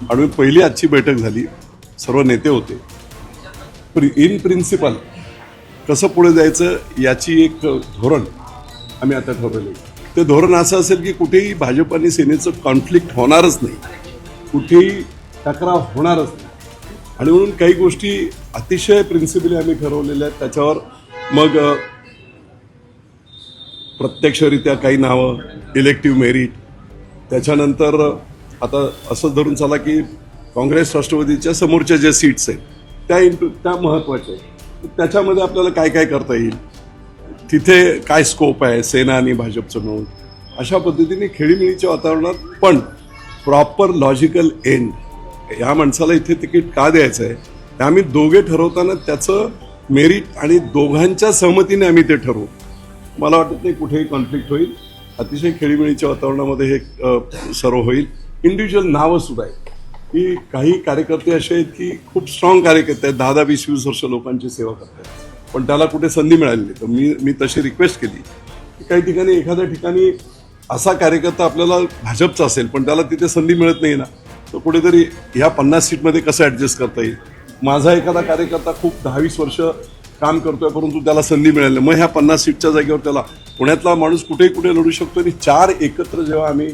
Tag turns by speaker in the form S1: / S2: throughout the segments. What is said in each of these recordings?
S1: आणि पहिली आजची बैठक झाली, सर्व नेते होते. इन प्रिन्सिपल कसं पुढे जायचं याची एक धोरण आम्ही आता ठरवलं. ते धोरण असं असेल की कुठेही भाजप आणि सेनेचं कॉन्फ्लिक्ट होणारच नाही, कुठेही तक्रार होणारच नाही. आणि म्हणून काही गोष्टी अतिशय प्रिन्सिपली आम्ही ठरवलेल्या आहेत. त्याच्यावर मग प्रत्यक्षरित्या काही नावं, इलेक्टिव्ह मेरिट, त्याच्यानंतर आता असं धरून चला की काँग्रेस राष्ट्रवादीच्या समोरच्या ज्या सीट्स आहेत त्या महत्त्वाच्या आहेत. त्याच्यामध्ये आपल्याला काय काय करता येईल, तिथे काय स्कोप आहे सेना आणि भाजपचं मिळून, अशा पद्धतीने खेळीमेळीच्या वातावरणात पण प्रॉपर लॉजिकल एंड. ह्या माणसाला इथे तिकीट का द्यायचं आहे हे आम्ही दोघे ठरवताना त्याचं मेरिट आणि दोघांच्या सहमतीने आम्ही ते ठरवू. मला वाटत नाही कुठेही कॉन्फ्लिक्ट होईल. अतिशय खेळीमेळीच्या वातावरणामध्ये हे सर्व होईल. इंडिव्हिज्युअल नावं सुद्धा आहेत की काही कार्यकर्ते असे आहेत की खूप स्ट्रॉंग कार्यकर्ते आहेत, 10-20 वर्ष लोकांची सेवा करतात, पण त्याला कुठे संधी मिळाली नाही. तर मी तशी रिक्वेस्ट केली की काही ठिकाणी एखाद्या ठिकाणी असा कार्यकर्ता आपल्याला भाजपचा असेल पण त्याला तिथे संधी मिळत नाही ना, तर कुठेतरी ह्या 50 सीटमध्ये कसं ॲडजस्ट करता येईल. माझा एखादा कार्यकर्ता खूप 10-20 वर्ष काम करतोय परंतु त्याला संधी मिळाली नाही, मग ह्या 50 सीटच्या जागेवर त्याला पुण्यातला माणूस कुठेही कुठे लढू शकतो. आणि 4 एकत्र जेव्हा आम्ही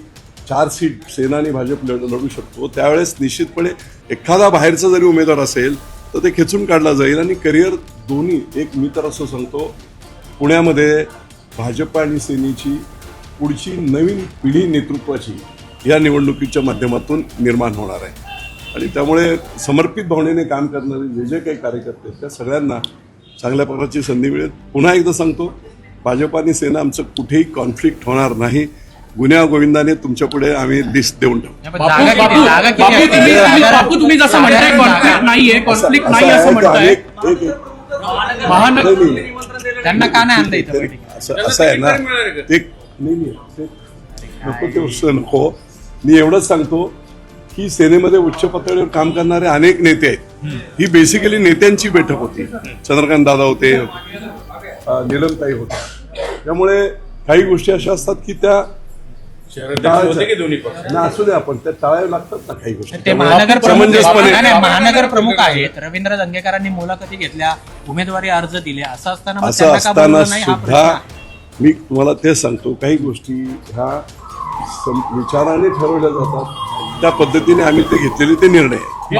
S1: 4 सीट सेना आणि भाजप लढू शकतो त्यावेळेस निश्चितपणे एखादा बाहेरचा जरी उमेदवार असेल तर ते खेचून काढला जाईल. आणि करिअर दोन्ही, एक मी तर असं सांगतो पुण्यामध्ये भाजप आणि सेनेची पुढची नवीन पिढी नेतृत्वाची या निवडणुकीच्या माध्यमातून निर्माण होणार आहे. आणि त्यामुळे समर्पित भावनेने काम करणारे जे काही कार्यकर्ते आहेत त्या सगळ्यांना चांगल्या प्रकारची संधी मिळेल. पुन्हा एकदा सांगतो, भाजप आणि सेना आमचं कुठेही कॉन्फ्लिक्ट होणार नाही. गुन्ह्या गोविंदाने तुमच्या पुढे आम्ही लिस्ट देऊन टाकू.
S2: बापू तुम्ही जसं म्हणताय कॉन्फ्लिक्ट नाहीये, कॉन्फ्लिक्ट नाही असं म्हणताय,
S3: त्यांना का नाही आणलं इथं?
S1: असं आहे ना, ते नको ते नको. मी एवढंच सांगतो की सेनेमध्ये उच्च पातळीवर काम करणारे अनेक नेते आहेत. ही बेसिकली नेत्यांची बैठक होती. चंद्रकांत दादा होते, नीलमताई होते. त्यामुळे काही गोष्टी अशा असतात की त्या असू द्या आपण त्या टाळाव्या लागतात ना काही गोष्टी.
S3: ते महानगर प्रमुख आहेत. रवींद्र दंगेकरांनी मुलाखती घेतल्या, उमेदवारी अर्ज दिले, असं असताना
S1: सुद्धा मी तुम्हाला तेच सांगतो, काही गोष्टी ह्या विचाराने ठरवल्या जातात, त्या पद्धतीने आम्ही ते घेतलेले ते निर्णय.